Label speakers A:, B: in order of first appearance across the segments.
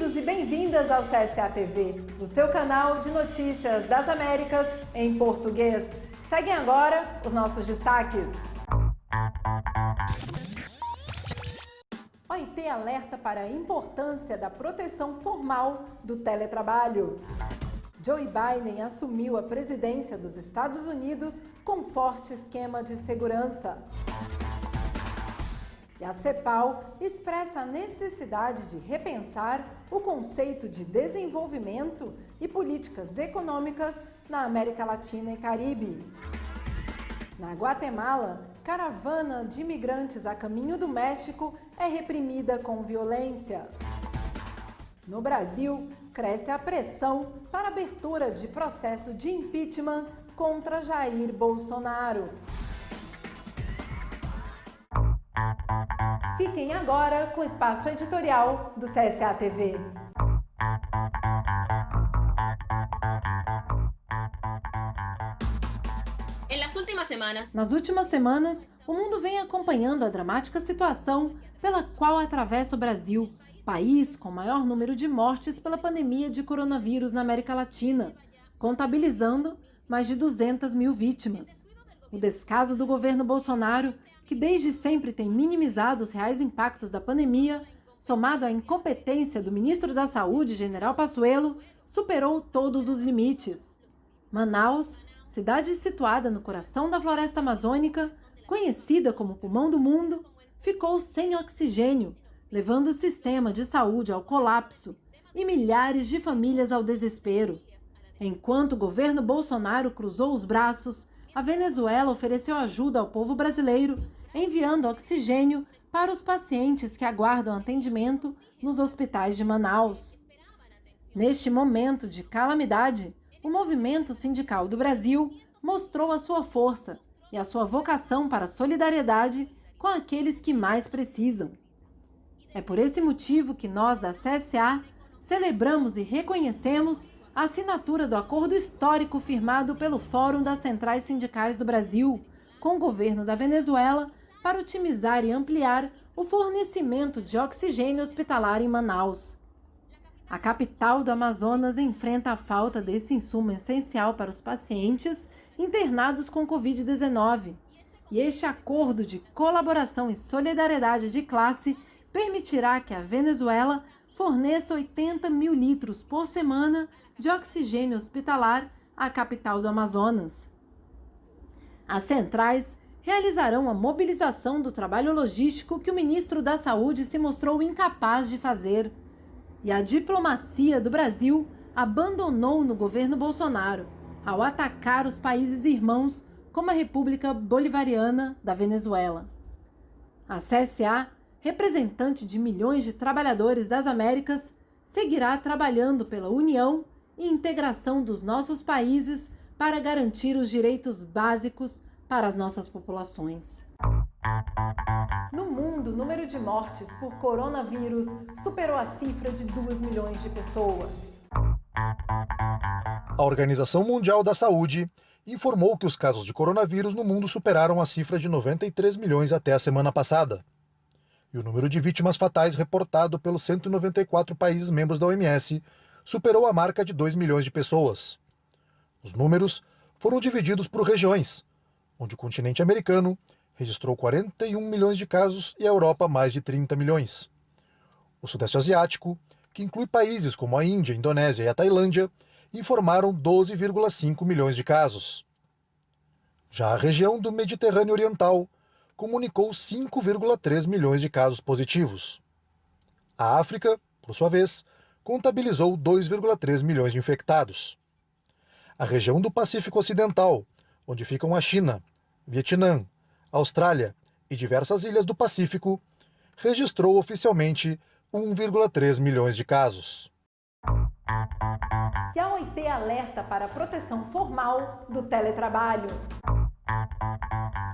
A: Bem-vindos e bem-vindas ao CSA TV, o seu canal de notícias das Américas em português. Seguem agora os nossos destaques. OIT alerta para a importância da proteção formal do teletrabalho. Joe Biden assumiu a presidência dos Estados Unidos com forte esquema de segurança. E a CEPAL expressa a necessidade de repensar o conceito de desenvolvimento e políticas econômicas na América Latina e Caribe. Na Guatemala, caravana de imigrantes a caminho do México é reprimida com violência. No Brasil, cresce a pressão para a abertura de processo de impeachment contra Jair Bolsonaro. Fiquem agora com o espaço editorial do CSA TV. Nas últimas semanas, o mundo vem acompanhando a dramática situação pela qual atravessa o Brasil, país com maior número de mortes pela pandemia de coronavírus na América Latina, contabilizando mais de 200 mil vítimas. O descaso do governo Bolsonaro, que desde sempre tem minimizado os reais impactos da pandemia, somado à incompetência do ministro da Saúde, General Pazuello, superou todos os limites. Manaus, cidade situada no coração da floresta amazônica, conhecida como pulmão do mundo, ficou sem oxigênio, levando o sistema de saúde ao colapso e milhares de famílias ao desespero. Enquanto o governo Bolsonaro cruzou os braços, a Venezuela ofereceu ajuda ao povo brasileiro, enviando oxigênio para os pacientes que aguardam atendimento nos hospitais de Manaus. Neste momento de calamidade, o Movimento Sindical do Brasil mostrou a sua força e a sua vocação para a solidariedade com aqueles que mais precisam. É por esse motivo que nós, da CSA, celebramos e reconhecemos a assinatura do acordo histórico firmado pelo Fórum das Centrais Sindicais do Brasil com o governo da Venezuela para otimizar e ampliar o fornecimento de oxigênio hospitalar em Manaus. A capital do Amazonas enfrenta a falta desse insumo essencial para os pacientes internados com Covid-19, e este acordo de colaboração e solidariedade de classe permitirá que a Venezuela forneça 80 mil litros por semana de oxigênio hospitalar à capital do Amazonas. As centrais realizarão a mobilização do trabalho logístico que o ministro da Saúde se mostrou incapaz de fazer. E a diplomacia do Brasil abandonou no governo Bolsonaro ao atacar os países irmãos como a República Bolivariana da Venezuela. A CSA, representante de milhões de trabalhadores das Américas, seguirá trabalhando pela união e integração dos nossos países para garantir os direitos básicos para as nossas populações. No mundo, o número de mortes por coronavírus superou a cifra de 2 milhões de pessoas.
B: A Organização Mundial da Saúde informou que os casos de coronavírus no mundo superaram a cifra de 93 milhões até a semana passada. E o número de vítimas fatais reportado pelos 194 países membros da OMS superou a marca de 2 milhões de pessoas. Os números foram divididos por regiões, onde o continente americano registrou 41 milhões de casos e a Europa mais de 30 milhões. O Sudeste Asiático, que inclui países como a Índia, a Indonésia e a Tailândia, informaram 12,5 milhões de casos. Já a região do Mediterrâneo Oriental comunicou 5,3 milhões de casos positivos. A África, por sua vez, contabilizou 2,3 milhões de infectados. A região do Pacífico Ocidental, onde ficam a China, Vietnã, Austrália e diversas ilhas do Pacífico, registrou oficialmente 1,3 milhões de casos.
A: E a OIT alerta para a proteção formal do teletrabalho.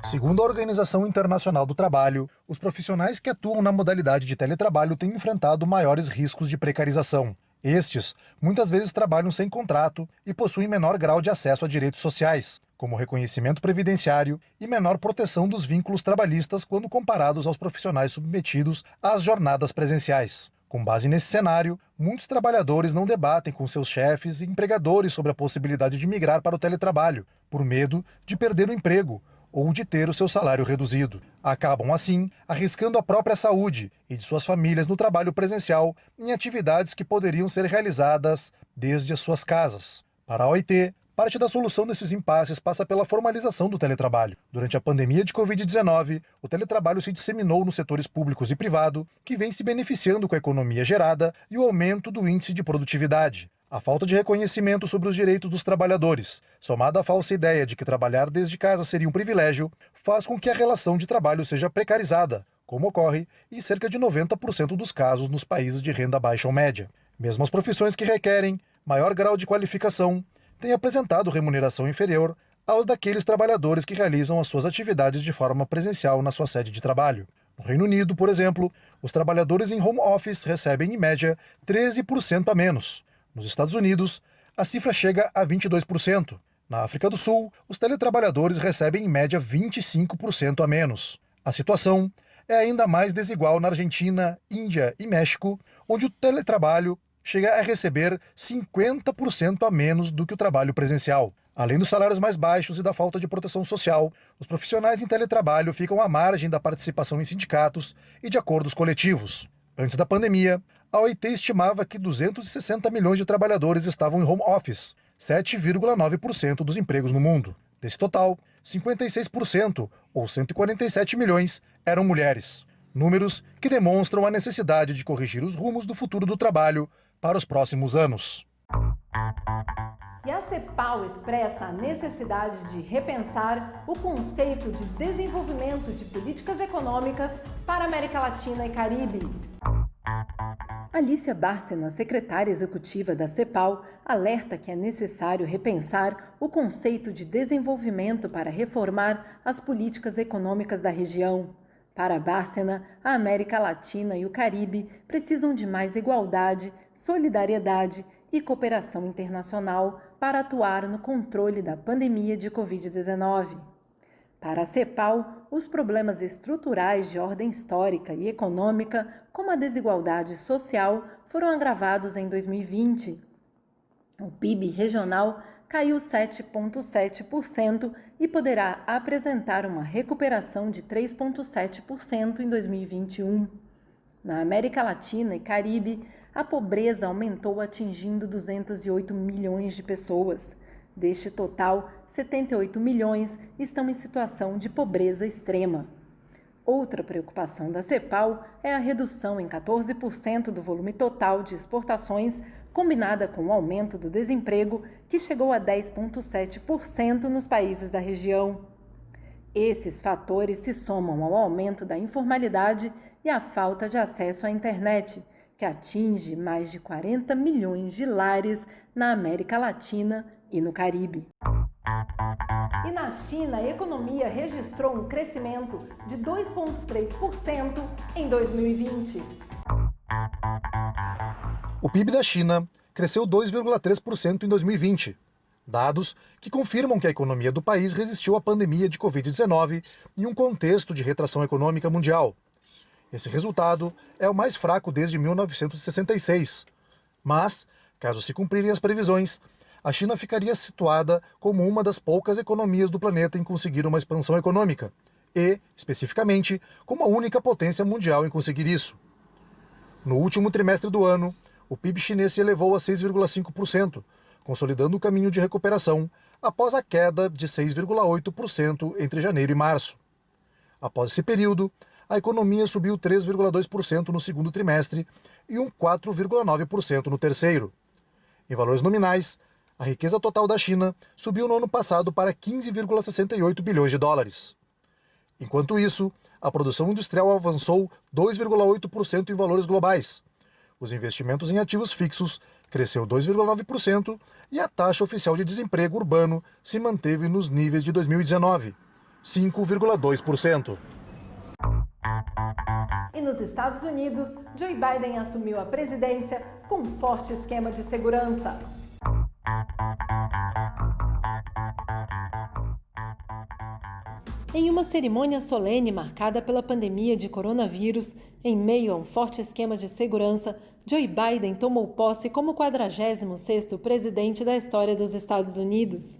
B: Segundo a Organização Internacional do Trabalho, os profissionais que atuam na modalidade de teletrabalho têm enfrentado maiores riscos de precarização. Estes, muitas vezes, trabalham sem contrato e possuem menor grau de acesso a direitos sociais, como reconhecimento previdenciário e menor proteção dos vínculos trabalhistas quando comparados aos profissionais submetidos às jornadas presenciais. Com base nesse cenário, muitos trabalhadores não debatem com seus chefes e empregadores sobre a possibilidade de migrar para o teletrabalho, por medo de perder o emprego ou de ter o seu salário reduzido. Acabam, assim, arriscando a própria saúde e de suas famílias no trabalho presencial em atividades que poderiam ser realizadas desde as suas casas. Para a OIT, parte da solução desses impasses passa pela formalização do teletrabalho. Durante a pandemia de Covid-19, o teletrabalho se disseminou nos setores públicos e privado, que vem se beneficiando com a economia gerada e o aumento do índice de produtividade. A falta de reconhecimento sobre os direitos dos trabalhadores, somada à falsa ideia de que trabalhar desde casa seria um privilégio, faz com que a relação de trabalho seja precarizada, como ocorre em cerca de 90% dos casos nos países de renda baixa ou média. Mesmo as profissões que requerem maior grau de qualificação têm apresentado remuneração inferior aos daqueles trabalhadores que realizam as suas atividades de forma presencial na sua sede de trabalho. No Reino Unido, por exemplo, os trabalhadores em home office recebem, em média, 13% a menos. Nos Estados Unidos, a cifra chega a 22%. Na África do Sul, os teletrabalhadores recebem, em média, 25% a menos. A situação é ainda mais desigual na Argentina, Índia e México, onde o teletrabalho chega a receber 50% a menos do que o trabalho presencial. Além dos salários mais baixos e da falta de proteção social, os profissionais em teletrabalho ficam à margem da participação em sindicatos e de acordos coletivos. Antes da pandemia, a OIT estimava que 260 milhões de trabalhadores estavam em home office, 7,9% dos empregos no mundo. Desse total, 56%, ou 147 milhões, eram mulheres. Números que demonstram a necessidade de corrigir os rumos do futuro do trabalho para os próximos anos.
A: E a CEPAL expressa a necessidade de repensar o conceito de desenvolvimento de políticas econômicas para a América Latina e Caribe. Alicia Bárcena, secretária executiva da CEPAL, alerta que é necessário repensar o conceito de desenvolvimento para reformar as políticas econômicas da região. Para Bárcena, a América Latina e o Caribe precisam de mais igualdade, solidariedade e cooperação internacional para atuar no controle da pandemia de Covid-19. Para a CEPAL, os problemas estruturais de ordem histórica e econômica, como a desigualdade social, foram agravados em 2020. O PIB regional caiu 7,7% e poderá apresentar uma recuperação de 3,7% em 2021. Na América Latina e Caribe, a pobreza aumentou atingindo 208 milhões de pessoas. Deste total, 78 milhões estão em situação de pobreza extrema. Outra preocupação da CEPAL é a redução em 14% do volume total de exportações, combinada com o aumento do desemprego, que chegou a 10,7% nos países da região. Esses fatores se somam ao aumento da informalidade e à falta de acesso à internet, que atinge mais de 40 milhões de lares na América Latina e no Caribe. E na China, a economia registrou um crescimento de 2,3% em 2020.
B: O PIB da China cresceu 2,3% em 2020. Dados que confirmam que a economia do país resistiu à pandemia de Covid-19 em um contexto de retração econômica mundial. Esse resultado é o mais fraco desde 1966. Mas, caso se cumprirem as previsões, a China ficaria situada como uma das poucas economias do planeta em conseguir uma expansão econômica e, especificamente, como a única potência mundial em conseguir isso. No último trimestre do ano, o PIB chinês se elevou a 6,5%, consolidando o caminho de recuperação após a queda de 6,8% entre janeiro e março. Após esse período, a economia subiu 3,2% no segundo trimestre e um 4,9% no terceiro. Em valores nominais, a riqueza total da China subiu no ano passado para 15,68 bilhões de dólares. Enquanto isso, a produção industrial avançou 2,8% em valores globais. Os investimentos em ativos fixos cresceu 2,9% e a taxa oficial de desemprego urbano se manteve nos níveis de 2019, 5,2%.
A: E nos Estados Unidos, Joe Biden assumiu a presidência com um forte esquema de segurança. Em uma cerimônia solene marcada pela pandemia de coronavírus, em meio a um forte esquema de segurança, Joe Biden tomou posse como 46º presidente da história dos Estados Unidos.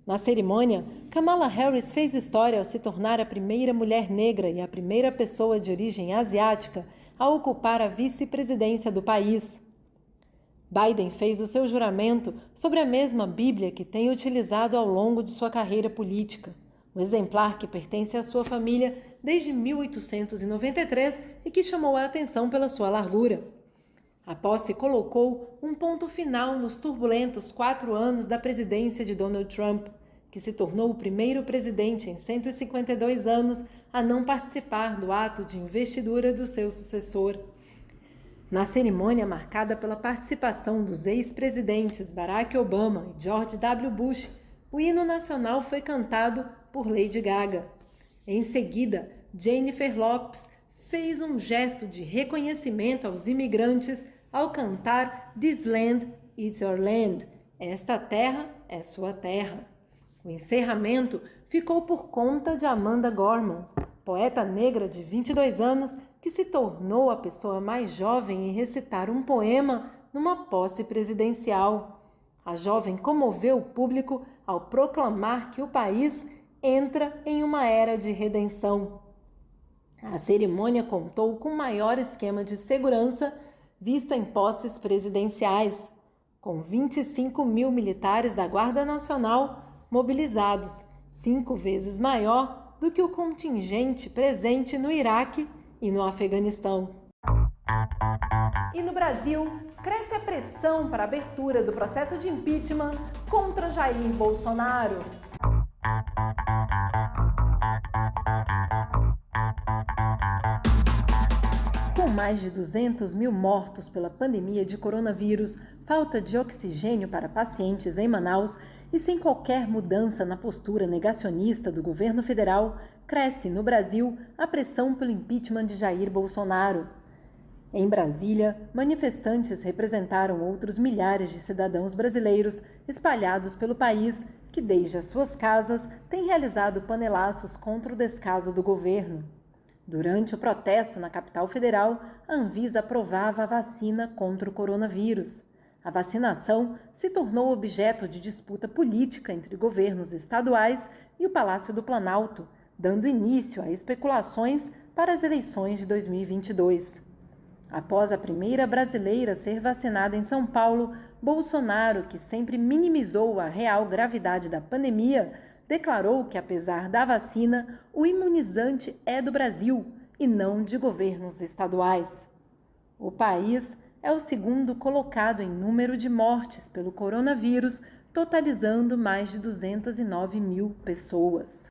A: Na cerimônia, Kamala Harris fez história ao se tornar a primeira mulher negra e a primeira pessoa de origem asiática a ocupar a vice-presidência do país. Biden fez o seu juramento sobre a mesma Bíblia que tem utilizado ao longo de sua carreira política, um exemplar que pertence à sua família desde 1893 e que chamou a atenção pela sua largura. A posse colocou um ponto final nos turbulentos 4 anos da presidência de Donald Trump, que se tornou o primeiro presidente em 152 anos a não participar do ato de investidura do seu sucessor. Na cerimônia marcada pela participação dos ex-presidentes Barack Obama e George W. Bush, o hino nacional foi cantado por Lady Gaga. Em seguida, Jennifer Lopez fez um gesto de reconhecimento aos imigrantes ao cantar This Land is Your Land. Esta terra é sua terra. O encerramento ficou por conta de Amanda Gorman, poeta negra de 22 anos que se tornou a pessoa mais jovem em recitar um poema numa posse presidencial. A jovem comoveu o público ao proclamar que o país entra em uma era de redenção. A cerimônia contou com o maior esquema de segurança visto em posses presidenciais, com 25 mil militares da Guarda Nacional mobilizados, 5 vezes maior do que o contingente presente no Iraque e no Afeganistão. E no Brasil, cresce a pressão para a abertura do processo de impeachment contra Jair Bolsonaro. Com mais de 200 mil mortos pela pandemia de coronavírus, falta de oxigênio para pacientes em Manaus e sem qualquer mudança na postura negacionista do governo federal, cresce no Brasil a pressão pelo impeachment de Jair Bolsonaro. Em Brasília, manifestantes representaram outros milhares de cidadãos brasileiros espalhados pelo país que, desde as suas casas, têm realizado panelaços contra o descaso do governo. Durante o protesto na capital federal, a Anvisa aprovava a vacina contra o coronavírus. A vacinação se tornou objeto de disputa política entre governos estaduais e o Palácio do Planalto, dando início a especulações para as eleições de 2022. Após a primeira brasileira ser vacinada em São Paulo, Bolsonaro, que sempre minimizou a real gravidade da pandemia, declarou que, apesar da vacina, o imunizante é do Brasil e não de governos estaduais. O país é o segundo colocado em número de mortes pelo coronavírus, totalizando mais de 209 mil pessoas.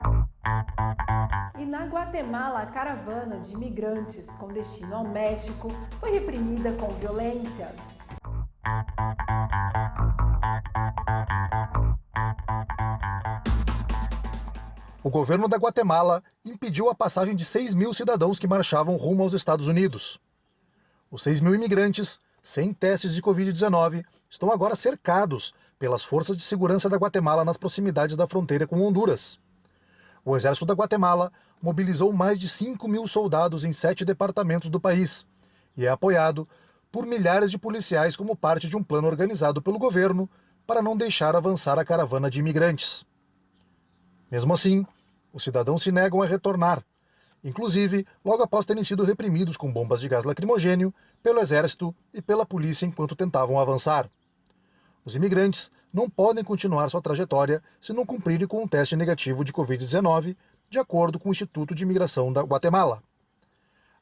A: E na Guatemala, a caravana de imigrantes com destino ao México foi reprimida com violência.
B: O governo da Guatemala impediu a passagem de 6 mil cidadãos que marchavam rumo aos Estados Unidos. Os 6 mil imigrantes, sem testes de Covid-19, estão agora cercados pelas forças de segurança da Guatemala nas proximidades da fronteira com Honduras. O exército da Guatemala mobilizou mais de 5 mil soldados em 7 departamentos do país e é apoiado por milhares de policiais como parte de um plano organizado pelo governo para não deixar avançar a caravana de imigrantes. Mesmo assim, os cidadãos se negam a retornar, inclusive logo após terem sido reprimidos com bombas de gás lacrimogênio pelo exército e pela polícia enquanto tentavam avançar. Os imigrantes não podem continuar sua trajetória se não cumprirem com um teste negativo de Covid-19, de acordo com o Instituto de Imigração da Guatemala.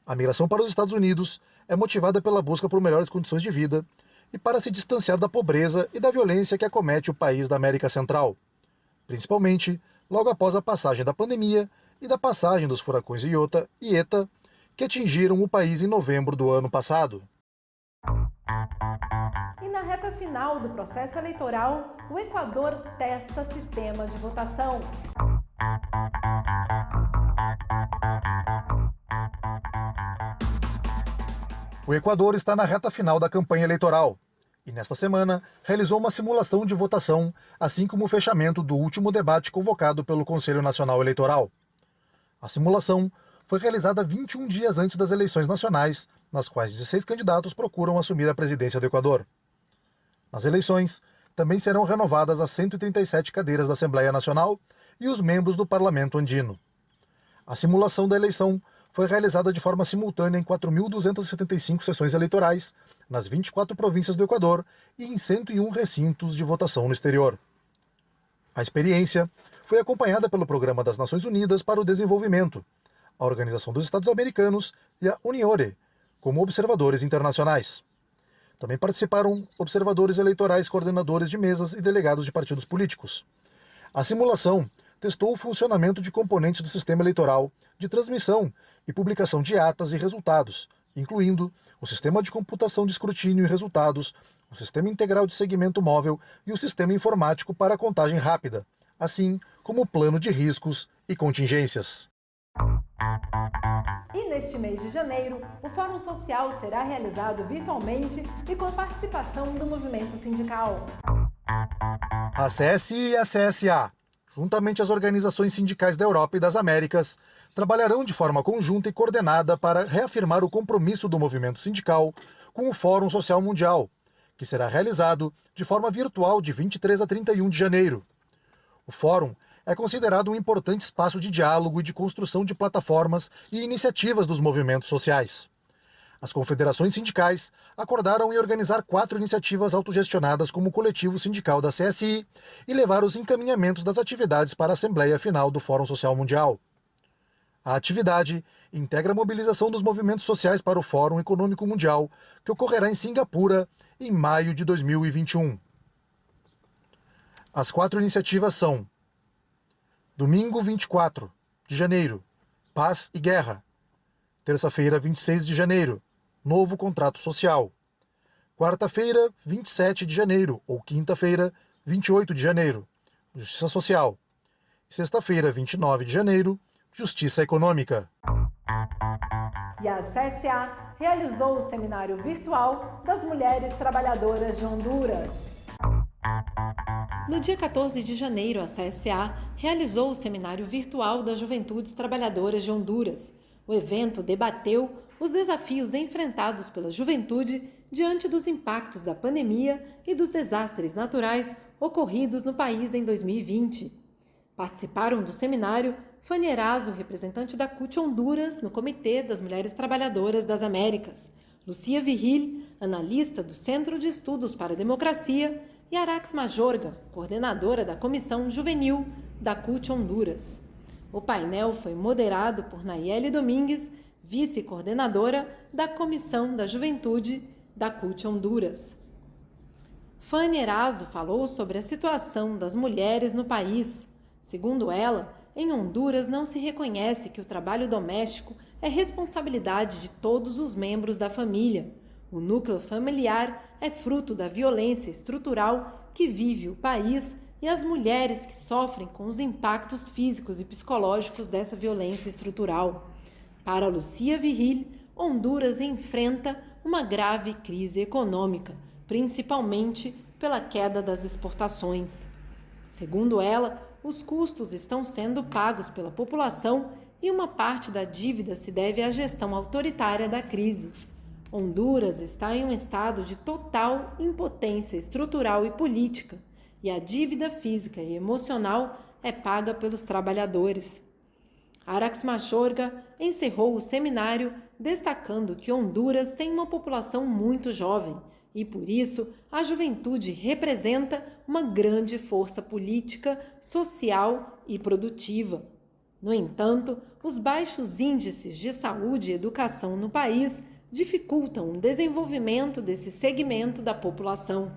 B: A migração para os Estados Unidos é motivada pela busca por melhores condições de vida e para se distanciar da pobreza e da violência que acomete o país da América Central, principalmente logo após a passagem da pandemia e da passagem dos furacões Iota e Eta, que atingiram o país em novembro do ano passado.
A: E na reta final do processo eleitoral, o Equador testa sistema de votação.
B: O Equador está na reta final da campanha eleitoral e, nesta semana, realizou uma simulação de votação, assim como o fechamento do último debate convocado pelo Conselho Nacional Eleitoral. A simulação foi realizada 21 dias antes das eleições nacionais, nas quais 16 candidatos procuram assumir a presidência do Equador. Nas eleições, também serão renovadas as 137 cadeiras da Assembleia Nacional e os membros do Parlamento Andino. A simulação da eleição foi realizada de forma simultânea em 4.275 sessões eleitorais, nas 24 províncias do Equador e em 101 recintos de votação no exterior. A experiência foi acompanhada pelo Programa das Nações Unidas para o Desenvolvimento, a Organização dos Estados Americanos e a Uniore, como observadores internacionais. Também participaram observadores eleitorais, coordenadores de mesas e delegados de partidos políticos. A simulação testou o funcionamento de componentes do sistema eleitoral, de transmissão e publicação de atas e resultados, incluindo o sistema de computação de escrutínio e resultados, o sistema integral de segmento móvel e o sistema informático para a contagem rápida, assim como o plano de riscos e contingências.
A: E neste mês de janeiro, o Fórum Social será realizado virtualmente e com a participação do movimento sindical.
B: A CSI e a CSA, juntamente às organizações sindicais da Europa e das Américas, trabalharão de forma conjunta e coordenada para reafirmar o compromisso do movimento sindical com o Fórum Social Mundial, que será realizado de forma virtual de 23 a 31 de janeiro. O Fórum é considerado um importante espaço de diálogo e de construção de plataformas e iniciativas dos movimentos sociais. As confederações sindicais acordaram em organizar 4 iniciativas autogestionadas como coletivo sindical da CSI e levar os encaminhamentos das atividades para a Assembleia Final do Fórum Social Mundial. A atividade integra a mobilização dos movimentos sociais para o Fórum Econômico Mundial, que ocorrerá em Singapura em maio de 2021. As 4 iniciativas são: domingo 24 de janeiro, Paz e Guerra. Terça-feira, 26 de janeiro, Novo Contrato Social. Quarta-feira, 27 de janeiro, ou quinta-feira, 28 de janeiro, Justiça Social. Sexta-feira, 29 de janeiro, Justiça Econômica.
A: E a CSA realizou o seminário virtual das mulheres trabalhadoras de Honduras. No dia 14 de janeiro, a CSA realizou o seminário virtual das Juventudes Trabalhadoras de Honduras. O evento debateu os desafios enfrentados pela juventude diante dos impactos da pandemia e dos desastres naturais ocorridos no país em 2020. Participaram do seminário Fanny Erazo, representante da CUT Honduras no Comitê das Mulheres Trabalhadoras das Américas, Lucia Virril, analista do Centro de Estudos para a Democracia, e Arax Majorga, coordenadora da Comissão Juvenil da CUT Honduras. O painel foi moderado por Nayeli Domingues, vice-coordenadora da Comissão da Juventude da CUT Honduras. Fanny Erazo falou sobre a situação das mulheres no país. Segundo ela, em Honduras não se reconhece que o trabalho doméstico é responsabilidade de todos os membros da família. O núcleo familiar é fruto da violência estrutural que vive o país e as mulheres que sofrem com os impactos físicos e psicológicos dessa violência estrutural. Para Lucia Virril, Honduras enfrenta uma grave crise econômica, principalmente pela queda das exportações. Segundo ela, os custos estão sendo pagos pela população e uma parte da dívida se deve à gestão autoritária da crise. Honduras está em um estado de total impotência estrutural e política, e a dívida física e emocional é paga pelos trabalhadores. Arax Majorga encerrou o seminário destacando que Honduras tem uma população muito jovem e, por isso, a juventude representa uma grande força política, social e produtiva. No entanto, os baixos índices de saúde e educação no país dificultam o desenvolvimento desse segmento da população.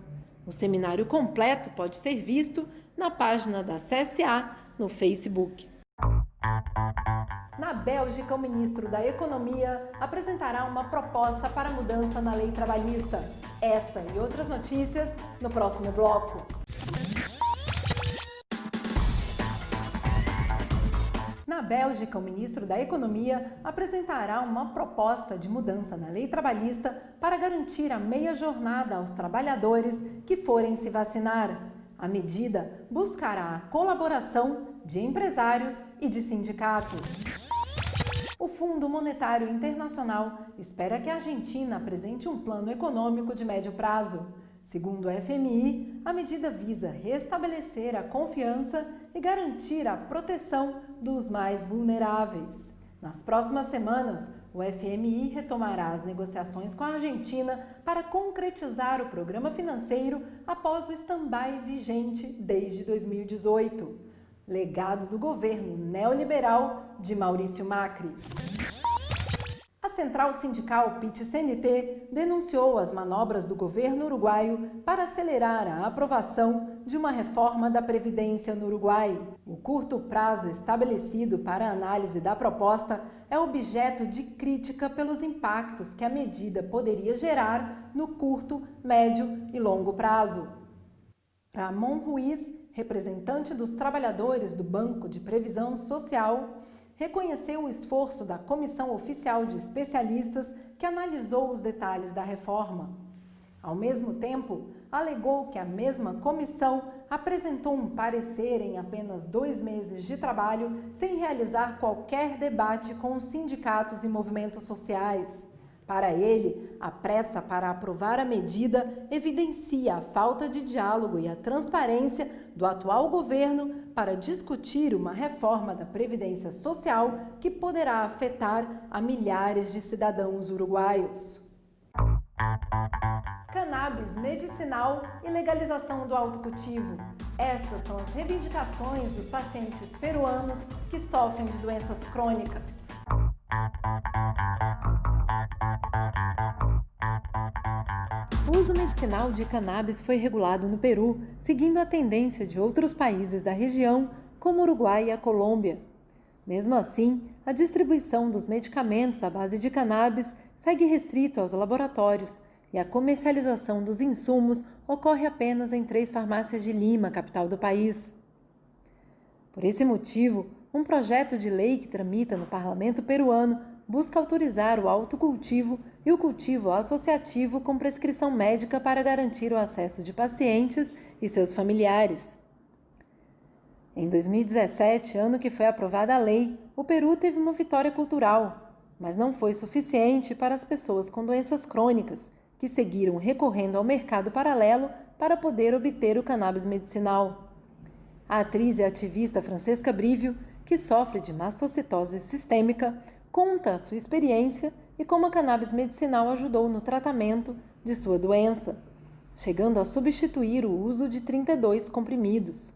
A: O seminário completo pode ser visto na página da CSA no Facebook. Na Bélgica, o ministro da Economia apresentará uma proposta para mudança na lei trabalhista. Esta e outras notícias no próximo bloco. Na Bélgica, o ministro da Economia apresentará uma proposta de mudança na lei trabalhista para garantir a meia jornada aos trabalhadores que forem se vacinar. A medida buscará a colaboração de empresários e de sindicatos. O Fundo Monetário Internacional espera que a Argentina apresente um plano econômico de médio prazo. Segundo o FMI, a medida visa restabelecer a confiança e garantir a proteção dos mais vulneráveis. Nas próximas semanas, o FMI retomará as negociações com a Argentina para concretizar o programa financeiro após o stand-by vigente desde 2018. Legado do governo neoliberal de Maurício Macri. A central sindical PIT-CNT denunciou as manobras do governo uruguaio para acelerar a aprovação de uma reforma da Previdência no Uruguai. O curto prazo estabelecido para a análise da proposta é objeto de crítica pelos impactos que a medida poderia gerar no curto, médio e longo prazo. Ramon Ruiz, representante dos trabalhadores do Banco de Previsão Social, reconheceu o esforço da Comissão Oficial de Especialistas que analisou os detalhes da reforma. Ao mesmo tempo, alegou que a mesma comissão apresentou um parecer em apenas 2 meses de trabalho, sem realizar qualquer debate com os sindicatos e movimentos sociais. Para ele, a pressa para aprovar a medida evidencia a falta de diálogo e a transparência do atual governo para discutir uma reforma da Previdência Social que poderá afetar a milhares de cidadãos uruguaios. Cannabis medicinal e legalização do autocultivo. Essas são as reivindicações dos pacientes peruanos que sofrem de doenças crônicas. O uso medicinal de cannabis foi regulado no Peru, seguindo a tendência de outros países da região, como o Uruguai e a Colômbia. Mesmo assim, a distribuição dos medicamentos à base de cannabis segue restrito aos laboratórios e a comercialização dos insumos ocorre apenas em 3 farmácias de Lima, capital do país. Por esse motivo, um projeto de lei que tramita no parlamento peruano busca autorizar o autocultivo e o cultivo associativo com prescrição médica para garantir o acesso de pacientes e seus familiares. Em 2017, ano que foi aprovada a lei, o Peru teve uma vitória cultural, mas não foi suficiente para as pessoas com doenças crônicas, que seguiram recorrendo ao mercado paralelo para poder obter o cannabis medicinal. A atriz e ativista Francesca Brivio, que sofre de mastocitose sistêmica, conta a sua experiência e como a cannabis medicinal ajudou no tratamento de sua doença, chegando a substituir o uso de 32 comprimidos.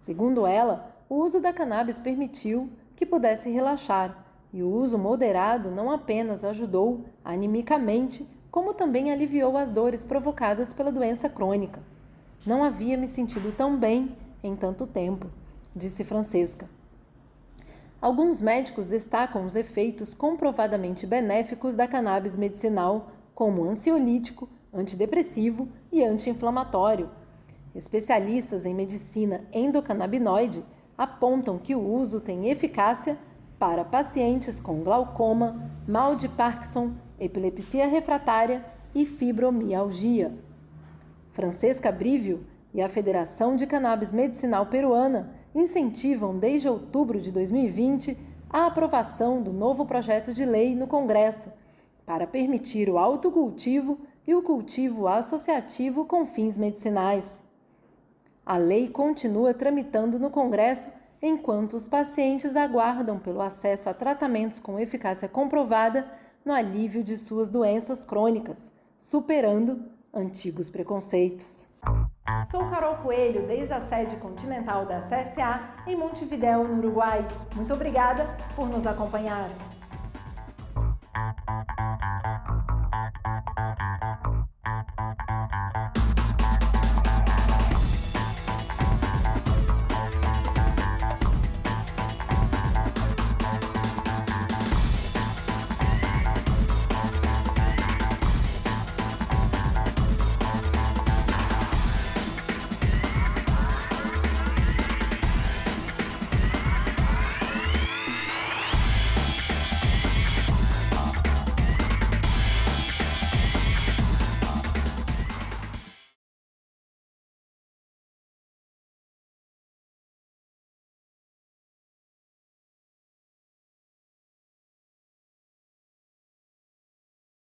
A: Segundo ela, o uso da cannabis permitiu que pudesse relaxar, e o uso moderado não apenas ajudou animicamente, como também aliviou as dores provocadas pela doença crônica. Não havia me sentido tão bem em tanto tempo, disse Francesca. Alguns médicos destacam os efeitos comprovadamente benéficos da cannabis medicinal como ansiolítico, antidepressivo e anti-inflamatório. Especialistas em medicina endocannabinoide apontam que o uso tem eficácia para pacientes com glaucoma, mal de Parkinson, epilepsia refratária e fibromialgia. Francesca Brivio e a Federação de Cannabis Medicinal Peruana incentivam desde outubro de 2020 a aprovação do novo projeto de lei no Congresso para permitir o autocultivo e o cultivo associativo com fins medicinais. A lei continua tramitando no Congresso enquanto os pacientes aguardam pelo acesso a tratamentos com eficácia comprovada no alívio de suas doenças crônicas, superando antigos preconceitos. Sou Carol Coelho, desde a sede continental da CSA em Montevidéu, no Uruguai. Muito obrigada por nos acompanhar.